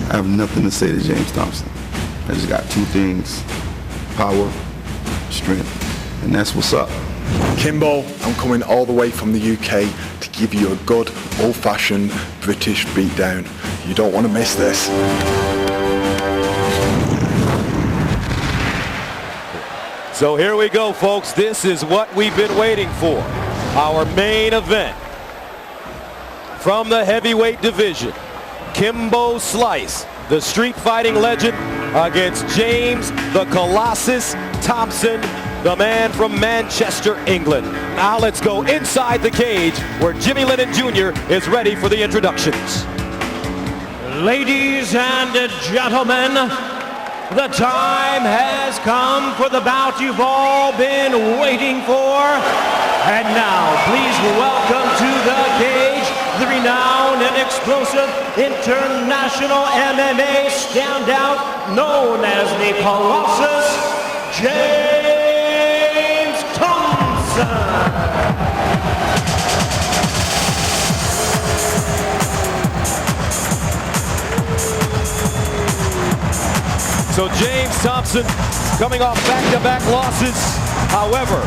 I have nothing to say to James Thompson. I just got two things: power, strength, and that's what's up. Kimbo, I'm coming all the way from the UK to give you a good old-fashioned British beatdown. You don't want to miss this. So here we go, folks. This is what we've been waiting for. Our main event. From the heavyweight division, Kimbo Slice, the street fighting legend, against James the Colossus Thompson, the man from Manchester, England. Now let's go inside the cage where Jimmy Lennon Jr. is ready for the introductions. Ladies and gentlemen, the time has come for the bout you've all been waiting for. And now, please welcome to the cage the renowned and explosive international MMA standout known as the Colossus, James Thompson. So James Thompson coming off back-to-back losses. However,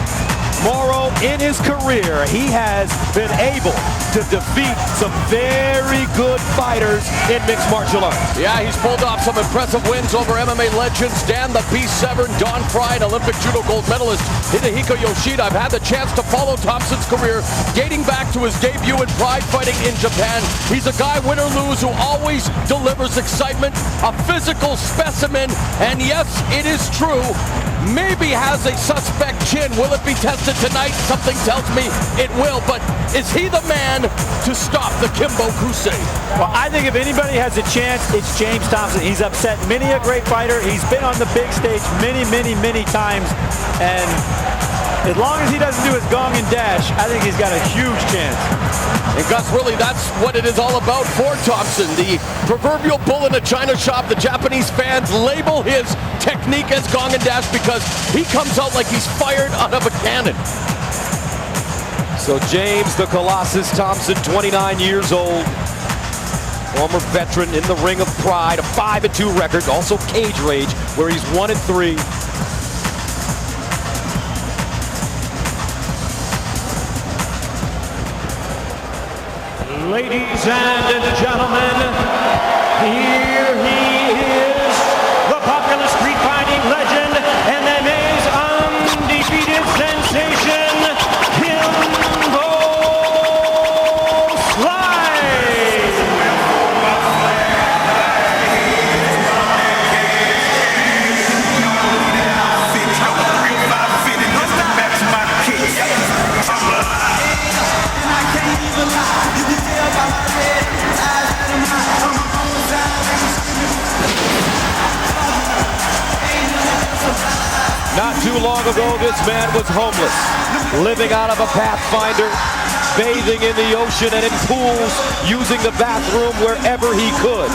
Morrow, in his career, he has been able to defeat some very good fighters in mixed martial arts. Yeah, he's pulled off some impressive wins over MMA legends Dan the Beast Severn, Don Frye, and Olympic judo gold medalist Hidehiko Yoshida. I've had the chance to follow Thompson's career dating back to his debut in Pride fighting in Japan. He's a guy, win or lose, who always delivers excitement, a physical specimen, and yes, it is true, maybe has a suspect chin. Will it be tested tonight? Something tells me it will, but is he the man to stop the Kimbo crusade? Well, I think if anybody has a chance, it's James Thompson. He's upset many a great fighter. He's been on the big stage many times, and as long as he doesn't do his gong and dash, I think he's got a huge chance. And Gus, really, that's what it is all about for Thompson. The proverbial bull in a china shop. The Japanese fans label his technique as gong and dash because he comes out like he's fired out of a cannon. So James the Colossus Thompson, 29 years old, former veteran in the ring of pride, a 5-2 record, also Cage Rage, where he's 1-3. Ladies and gentlemen, here he is, the popular street fighting legend, MMA's undefeated sensation, Kimbo Slice. Not too long ago, this man was homeless, living out of a Pathfinder, bathing in the ocean and in pools, using the bathroom wherever he could.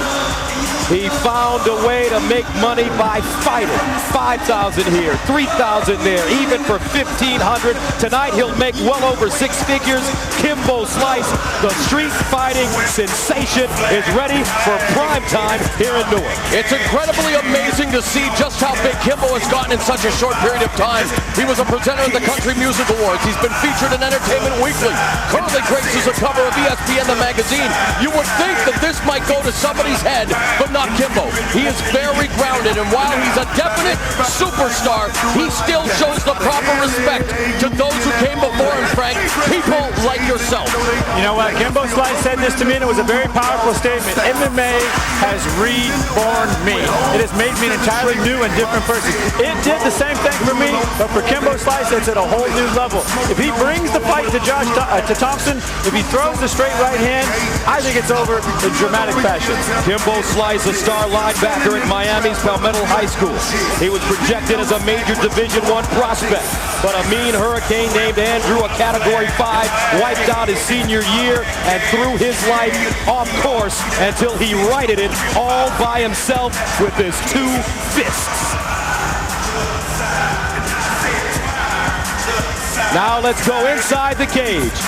He found a way to make money by fighting. 5,000 here, 3,000 there, even for 1,500. Tonight he'll make well over 6 figures. Kimbo Slice, the street fighting sensation, is ready for prime time here in Newark. It's incredibly amazing to see just how big Kimbo has gotten in such a short period of time. He was a presenter at the Country Music Awards. He's been featured in Entertainment Weekly. Currently graces a cover of ESPN the magazine. You would think that this might go to somebody's head, but not Kimbo. He is very grounded, and while he's a definite superstar, he still shows the proper respect to those who came before him, Frank. People like yourself. You know what? Kimbo Slice said this to me, and it was a very powerful statement. MMA has reborn me. It has made me an entirely new and different person. It did the same thing for me, but for Kimbo Slice, it's at a whole new level. If he brings the fight to Thompson, if he throws the straight right hand, I think it's over in dramatic fashion. Kimbo Slice, a star linebacker at Miami's Palmetto High School. He was projected as a major Division I prospect, but a mean hurricane named Andrew, a Category 5, wiped out his senior year and threw his life off course until he righted it all by himself with his 2 fists. Now let's go inside the cage.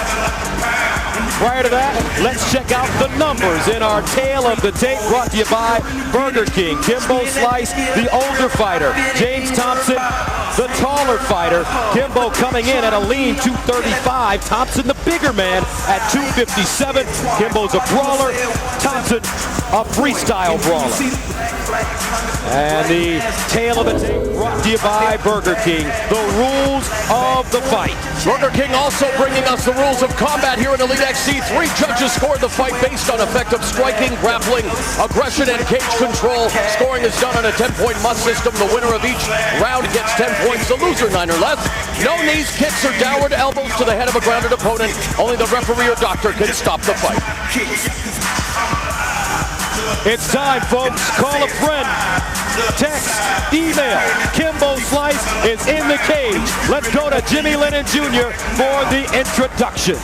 Prior to that, let's check out the numbers in our Tale of the Tape, brought to you by Burger King. Kimbo Slice, the older fighter. James Thompson, the taller fighter. Kimbo coming in at a lean 235. Thompson, the bigger man, at 257. Kimbo's a brawler. Thompson, a freestyle brawler. And the Tale of the Tape brought to you by Burger King. The rules of the fight. Burger King also bringing us the rules of combat here in Elite XC. 3 judges scored the fight based on effective striking, grappling, aggression, and cage control. Scoring is done on a 10-point must system. The winner of each round gets 10 points. The loser, 9 or less. No knees, kicks, or downward elbows to the head of a grounded opponent. Only the referee or doctor can stop the fight. It's time, folks. Call a friend. Text, email. Kimbo Slice is in the cage. Let's go to Jimmy Lennon Jr. for the introduction.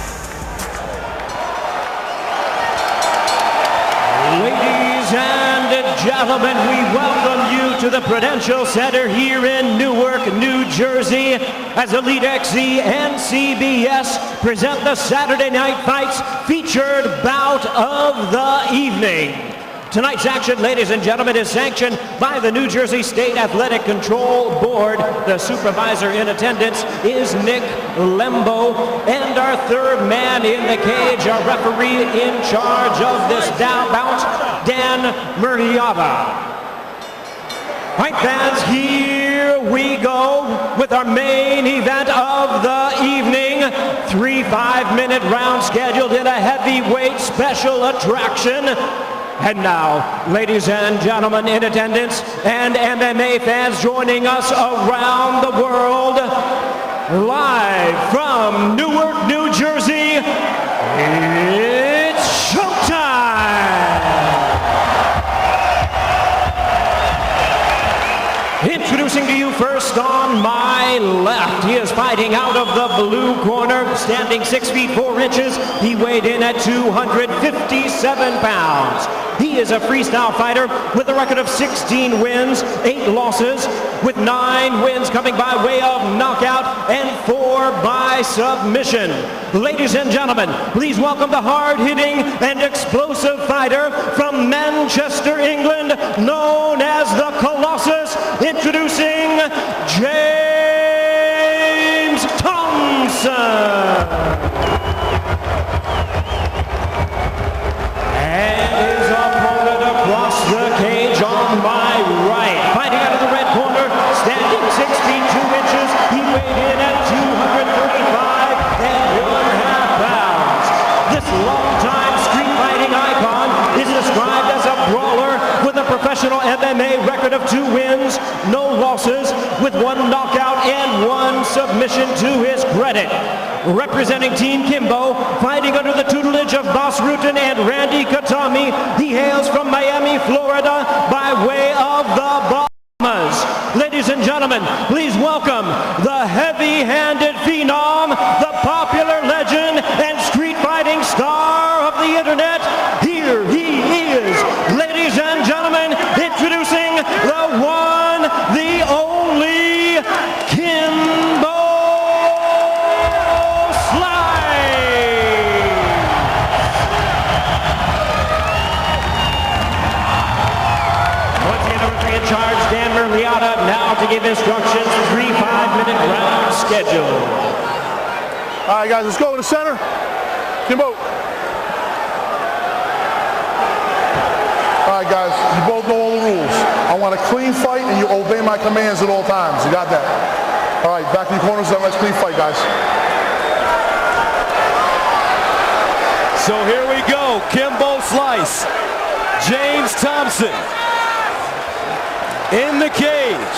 Ladies and gentlemen, we welcome you to the Prudential Center here in Newark, New Jersey, as Elite XC and CBS present the Saturday Night Fights featured bout of the evening. Tonight's action, ladies and gentlemen, is sanctioned by the New Jersey State Athletic Control Board. The supervisor in attendance is Nick Lembo. And our third man in the cage, our referee in charge of this bout, Dan Murriata. Right, fans, here we go with our main event of the evening. 3 5-minute rounds scheduled in a heavyweight special attraction. And now, ladies and gentlemen in attendance and MMA fans joining us around the world, live from Newark, New Jersey, it's showtime! Introducing to you first on my left, he is fighting out of the blue corner, standing 6 feet 4 inches. He weighed in at 257 pounds. He is a freestyle fighter with a record of 16 wins, 8 losses, with 9 wins coming by way of knockout and 4 by submission. Ladies and gentlemen, please welcome the hard-hitting and explosive fighter from Manchester, England, known as the Colossus, introducing James Thompson. And his opponent across the cage on my right. Fighting out of the red corner, standing 6 feet 2 inches. He weighed in at 235 1/2 pounds. This longtime street fighting icon is described as a brawler with a professional MMA record of 2 wins, no losses, with 1 knockout and 1 submission to his credit. Representing Team Kimbo, fighting under the tutelage of Boss Rutan and Randy Katami, he hails from Miami, Florida, by way of the Bahamas. Ladies and gentlemen, please welcome the heavy-handed phenom, the popular legend and street fighting star of the internet. Here he is, ladies and gentlemen, introducing the one, the only, Kimbo. Charge Dan Murriata now to give instructions. 3 5-minute round schedule. All right, guys, let's go to the center. Kimbo. All right, guys, you both know all the rules. I want a clean fight, and you obey my commands at all times. You got that? All right, back in the corners. Let's clean fight, guys. So here we go. Kimbo Slice, James Thompson in the cage.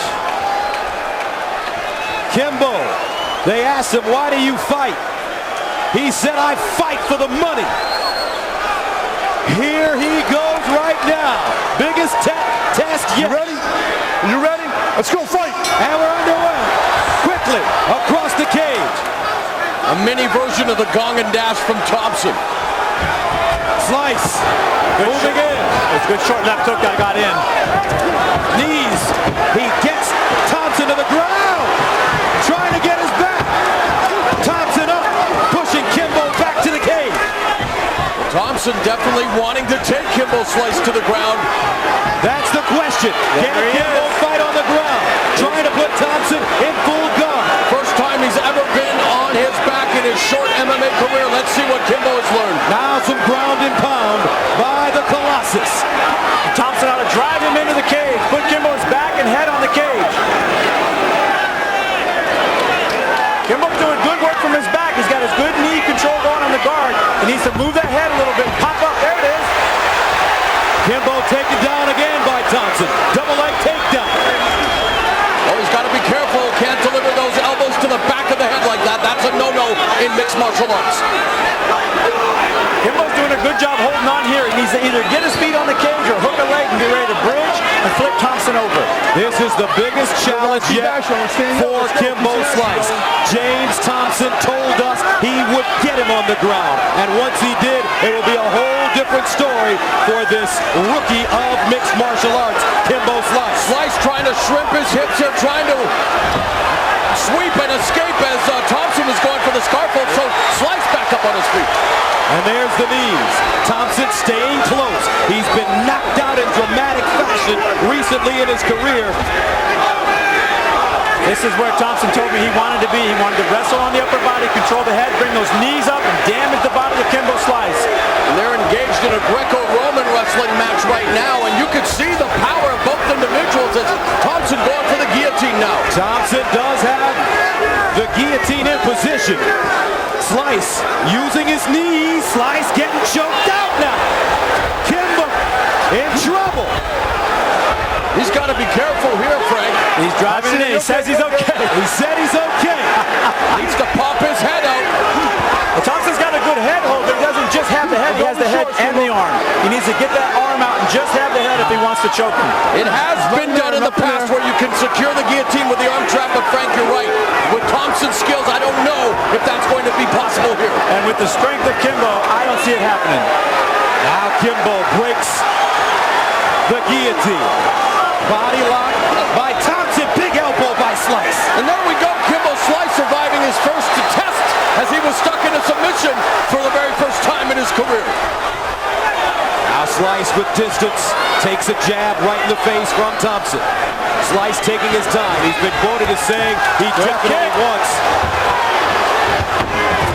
Kimbo, they asked him, why do you fight? He said, I fight for the money. Here he goes right now. Biggest test yet. You ready? Are you ready? Let's go fight. And we're underway. Quickly across the cage. A mini version of the gong and dash from Thompson. Slice, moving in. It's good short left hook that got in. Knees, he gets Thompson to the ground, trying to get his back. Thompson up, pushing Kimbo back to the cage. Thompson Thompson definitely wanting to take Kimbo Slice to the ground. That's the question. Can Kimbo fight on the ground? Trying to put Thompson in full guard. First time he's ever been on his back in his short MMA career. Let's see what Kimbo has learned. Now some ground and pound by the Colossus. Thompson ought to drive him into the cage. Put Kimbo's back and head on the cage. Kimbo's doing good work from his back. He's got his good knee control going on the guard. He needs to move that head a little bit. Pop up. There it is. Kimbo taken down again by Thompson. Double leg takedown. Oh, he's got to be careful. Can't deliver those elbows to the back of the head like that. That's a no-no in mixed martial arts. Kimbo's doing a good job holding on here. He needs to either get his feet on the cage or hook a leg and be ready to bridge and flip Thompson over. This is the biggest challenge yet for Kimbo Slice. James Thompson told us he would get him on the ground. And once he did, it will be a whole different story for this rookie of mixed martial arts, Kimbo Slice. Slice trying to shrimp his hips here, trying to sweep and escape as Thompson was going for the scarf hold. So Slice back up on his feet. And there's the knees. Thompson staying close. He's been knocked out in dramatic fashion recently in his career. This is where Thompson told me he wanted to be. He wanted to wrestle on the upper body, control the head, bring those knees up, and damage the body of Kimbo Slice. And they're engaged in a Greco-Roman wrestling match right now, and you can see the power of both individuals as Thompson going for the guillotine now. Thompson does have the guillotine in position. Slice using his knees. Slice getting choked out now. Kimbo in trouble. He's got to be careful here, Frank. He's driving it in. He says he's okay. He said he's okay. Needs to pop his head out. Well, Thompson's got a good head hold, but he doesn't just have the head. He has the head and the arm. He needs to get that arm out and just have the head if he wants to choke him. It has been done in the past where you can secure the guillotine with the arm trap, but Frank, you're right. With Thompson's skills, I don't know if that's going to be possible here. And with the strength of Kimbo, I don't see it happening. Now Kimbo breaks the guillotine. Body lock by Thompson. Big elbow by Slice. And there we go. Kimbo Slice surviving his first test as he was stuck in a submission for the very first time in his career. Now Slice with distance takes a jab right in the face from Thompson. Slice taking his time. He's been quoted as saying he definitely wants.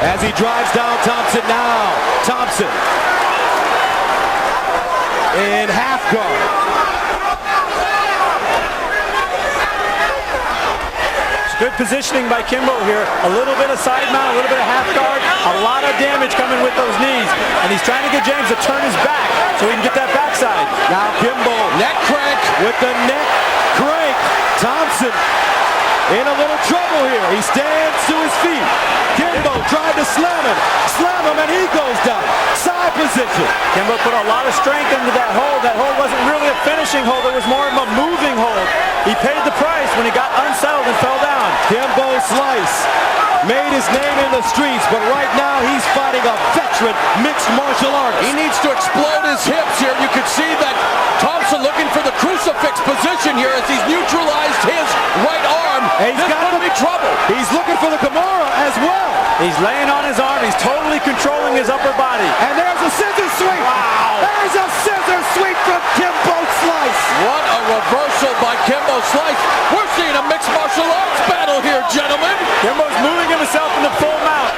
As he drives down Thompson now. Thompson in half guard. Good positioning by Kimbo here. A little bit of side mount, a little bit of half guard. A lot of damage coming with those knees. And he's trying to get James to turn his back so he can get that backside. Now Kimbo, neck crank with the neck crank. Thompson in a little trouble here. He stands to his feet. Kimbo tried to slam him, and he goes down. Side position. Kimbo put a lot of strength into that hold. That hold wasn't really a finishing hold. It was more of a moving hold. He paid the price when he got unsettled and fell down. Kimbo Slice made his name in the streets, but right now he's fighting a veteran mixed martial artist. He needs to explode his hips here. You can see that Thompson looking for the crucifix position here as he's neutralized his right arm. He's got to be trouble. He's looking for the Kimura as well. He's laying on his arm. He's totally controlling his upper body. And there's a scissor sweep. Wow. There's a scissor sweep from Kimbo Slice. What a reversal by Kimbo Slice. We're seeing a mixed martial arts battle here, gentlemen. Kimbo's moving himself into full mount.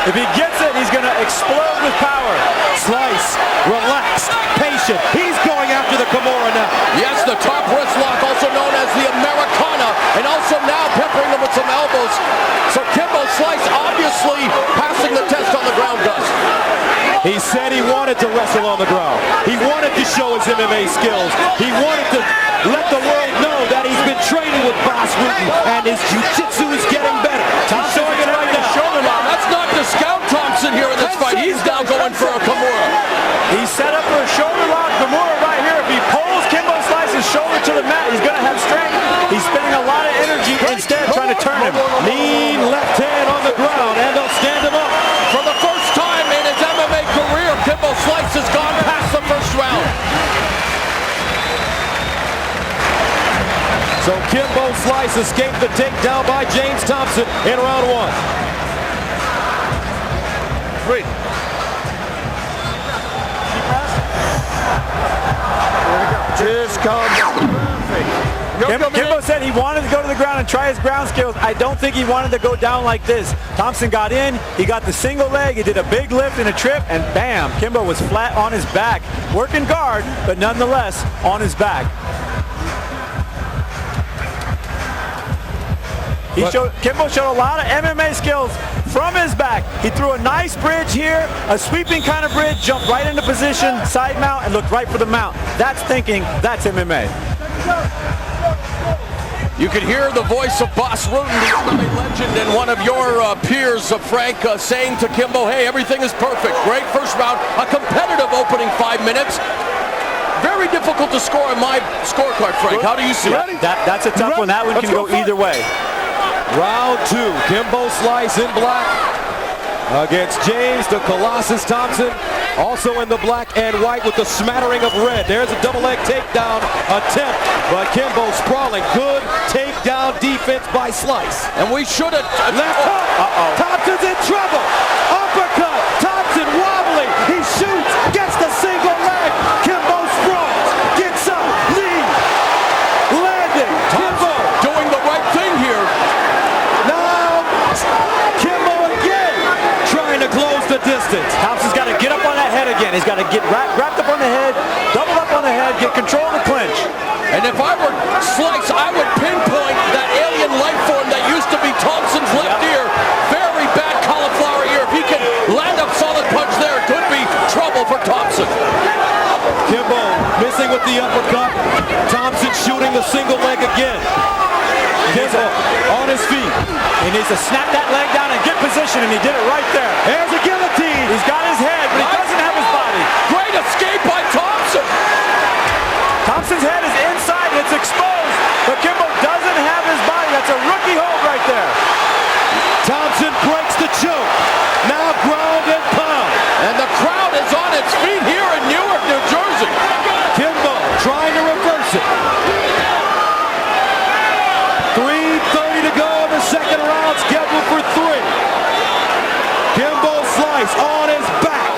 If he gets it, he's going to explode with power. Slice, relaxed, patient. He's going after the Kimura now. Yes, the top wrist lock, also known as the Americana, and also now peppering him with some elbows. So Kimbo Slice obviously passing the test on the ground, Gus. He said he wanted to wrestle on the ground. He wanted to show his MMA skills. He wanted to let the world know that he's been training with Boss Wooten and his jiu-jitsu is getting better. He's showing it right now. Shoulder lock. That's not to scout Thompson here in this fight. He's now going for a Kimura. He's set up for a shoulder lock Kimura right here. If he pulls Kimbo Slice's shoulder to the mat, he's going to have strength. He's spending a lot of energy instead trying to turn him. Mean left hand on the ground, and they'll stand him up. For the first time in his MMA career, Kimbo Slice has gone past the first round. So Kimbo Slice escaped the takedown by James Thompson in round one. This comes perfect. Kimbo said he wanted to go to the ground and try his ground skills. I don't think he wanted to go down like this. Thompson got in, he got the single leg, he did a big lift and a trip, and bam, Kimbo was flat on his back. Working guard, but nonetheless on his back. Kimbo showed a lot of MMA skills from his back. He threw a nice bridge here, a sweeping kind of bridge, jumped right into position, side mount, and looked right for the mount. That's thinking, that's MMA. You could hear the voice of Boss Rutan, the MMA legend, and one of your peers, Frank, saying to Kimbo, hey, everything is perfect. Great first round, a competitive opening 5 minutes. Very difficult to score on my scorecard, Frank. How do you see it? That's a tough one. That one can go either way. Round 2, Kimbo Slice in black against James the Colossus Thompson, also in the black and white with the smattering of red. There's a double leg takedown attempt, but Kimbo sprawling. Good takedown defense by Slice. And we should have... Left hook. Thompson's in trouble. Uppercut. Thompson wobbling. He shoots. Gets the single leg. Kimbo sprawls. Gets up. Knee. Landing. Kimbo doing the right thing here. Now, Kimbo again trying to close the distance. Thompson's got to get up on that head again. He's got to get wrapped up on the head, double up on the head, get control of the clinch. And if I were Slice, I would pinpoint that alien life form that used to be Thompson's left ear. Very bad cauliflower ear. If he can land a solid punch there, it could be trouble for Thompson. Kimbo missing with the uppercut. Thompson shooting the single leg again. Kimbo on his feet. He needs to snap that leg down and get position, and he did it right there. There's a guillotine. He's got his head, but he doesn't have his body. Great escape by Thompson. Thompson's head is inside, it's exposed, but Kimbo doesn't have his body. That's a rookie hold right there. Thompson breaks the choke. Now ground and pound. And the crowd is on its feet here in Newark, New Jersey. Kimbo trying to reverse it. 3:30 to go in the second round, scheduled for 3. Kimbo Slice on his back.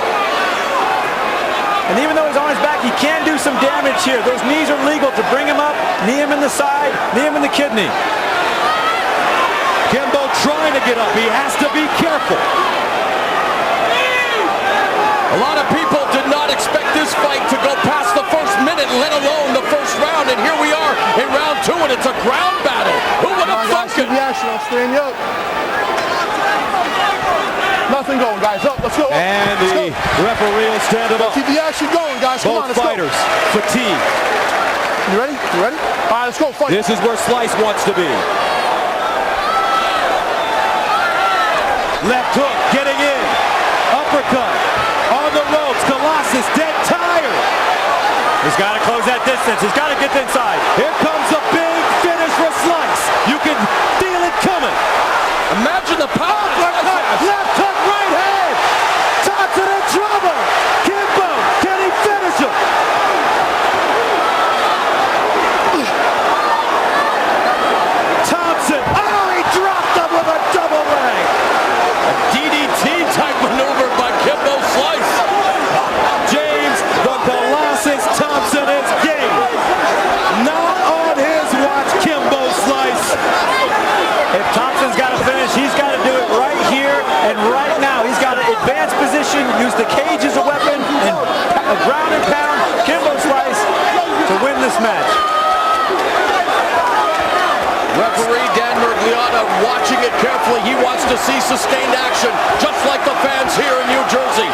And even though he's on his back, he can do some damage here. Those knees are legal to bring him up, knee him in the side, knee him in the kidney. Kimbo trying to get up. He has to be careful. A lot of people did not expect this fight to go past the first minute, let alone the first round. And here we are in round 2, and it's a ground battle. Who would have thunk it? I'll stand you up. Nothing going, guys. Up, let's go. Up. And the referee will stand him up. Keep the action going, guys. Come on, Both let's fighters fatigue. go. You ready? You ready? All right, let's go. Fight. This is where Slice wants to be. Left hook, getting in. Uppercut. On the ropes. Colossus dead tired. He's got to close that distance. He's got to get inside. Here comes a big finish for Slice. You can feel it coming. Imagine the power. Left hook, right hand. Thompson in trouble. Kimbo, can he finish him? Thompson, oh, he dropped him with a double leg. A DDT type maneuver by Kimbo Slice. James the Colossus Thompson is game. Not on his watch, Kimbo Slice. If Thompson's got to finish, he's got to do it right here and right now. He's got to advance position, use the cage as a weapon, and ground and pound Kimbo Slice to win this match. Referee Dan Mergliata watching it carefully. He wants to see sustained action, just like the fans here in New Jersey.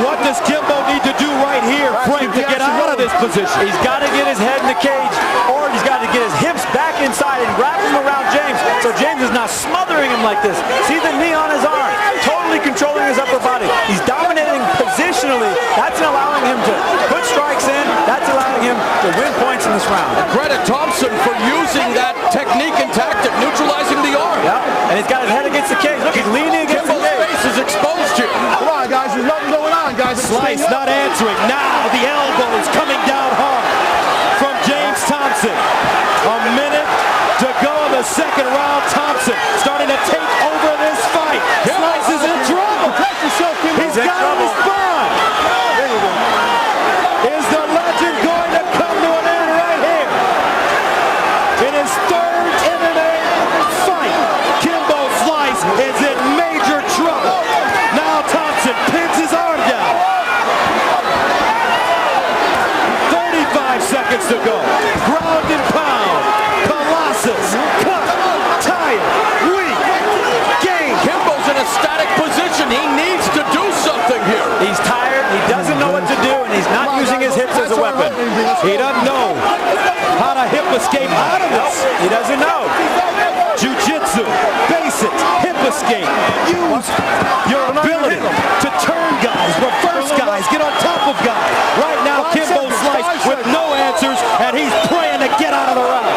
What does Kimbo need to do right here, Frank, to get out of this position? He's got to get his head in the cage, or he's got to get his hips back inside and wrap him around James, so James is not smothering him like this. See the knee on his arm, totally controlling his upper body. He's dominating positionally. That's allowing him to put strikes in. That's allowing him to win points in this round. Credit Thompson for using that technique and tactic, neutralizing the arm. Yeah, and he's got his head against the cage. Look, he's leaning against the Kimbo's cage. face is exposed here. Come on, guys. There's nothing going on, guys. Slice not answering. Now the elbow is coming down hard from James Thompson. A minute to go in the second round. Thompson starting to take over this fight. Slice is in trouble. He's got to respond. Is the escape out of this? He doesn't know. Jiu-jitsu, basics, hip escape. Use your ability to turn guys, reverse guys, get on top of guys. Right now, Kimbo Slice with no answers, and he's praying to get out of the round.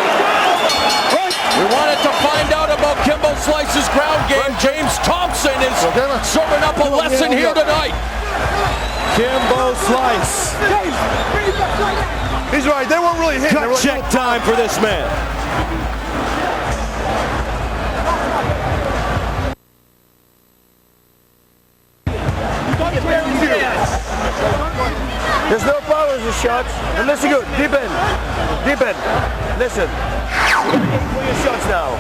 We wanted to find out about Kimbo Slice's ground game. James Thompson is serving up a lesson here tonight. Kimbo Slice. He's right. They weren't really hitting. Gut check time for this man. There's no power in the shots. And listen good. Deep in. Deep in. Listen. Aim for your shots now.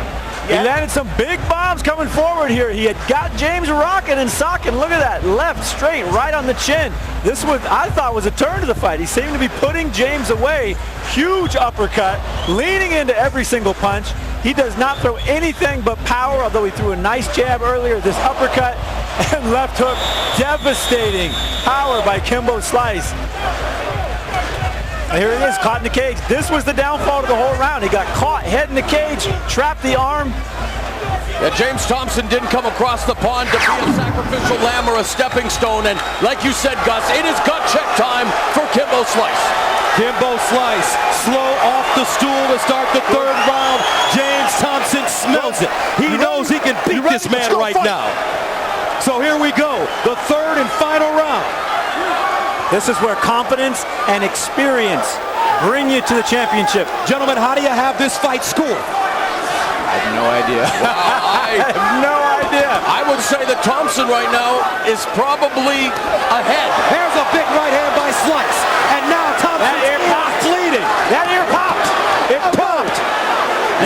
He landed some big bombs coming forward here. He had got James rocking and socking. Look at that. Left, straight, right on the chin. This was, I thought, was a turn to the fight. He seemed to be putting James away. Huge uppercut, leaning into every single punch. He does not throw anything but power, although he threw a nice jab earlier. This uppercut and left hook, devastating power by Kimbo Slice. And here he is, caught in the cage. This was the downfall of the whole round. He got caught, head in the cage, trapped the arm. Yeah, James Thompson didn't come across the pond to be a sacrificial lamb or a stepping stone. And like you said, Gus, it is gut check time for Kimbo Slice. Kimbo Slice, slow off the stool to start the third round. James Thompson smells it. He knows he can beat this man right now. So here we go, the third and final round. This is where confidence and experience bring you to the championship. Gentlemen, how do you have this fight scored? I have no idea. I have no idea. I would say that Thompson right now is probably ahead. Here's a big right hand by Slice. And now Thompson's ear popped, bleeding. That ear popped. It popped.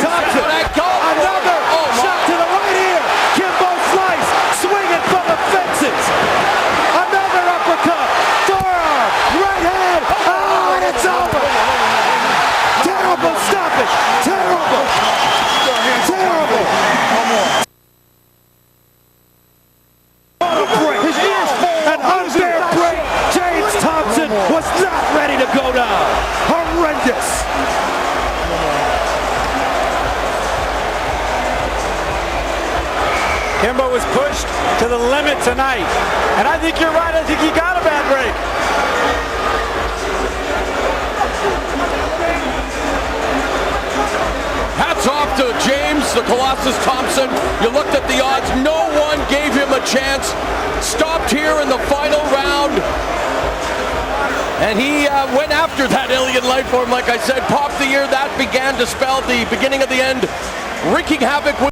Thompson, another shot to the right ear. Kimbo Slice swinging from the fences. Another uppercut. Forearm, right hand. Oh, and it's over. Terrible stoppage. Terrible. Terrible. His ears an unfair break. James Thompson was not ready to go down. Horrendous. Kimbo was pushed to the limit tonight. And I think you're right. I think he got a bad break. Hats off to James, the Colossus Thompson. You looked at the odds. No one gave him a chance. Stopped here in the final round. And he went after that alien life form, like I said. Popped the ear. That began to spell the beginning of the end. Wreaking havoc with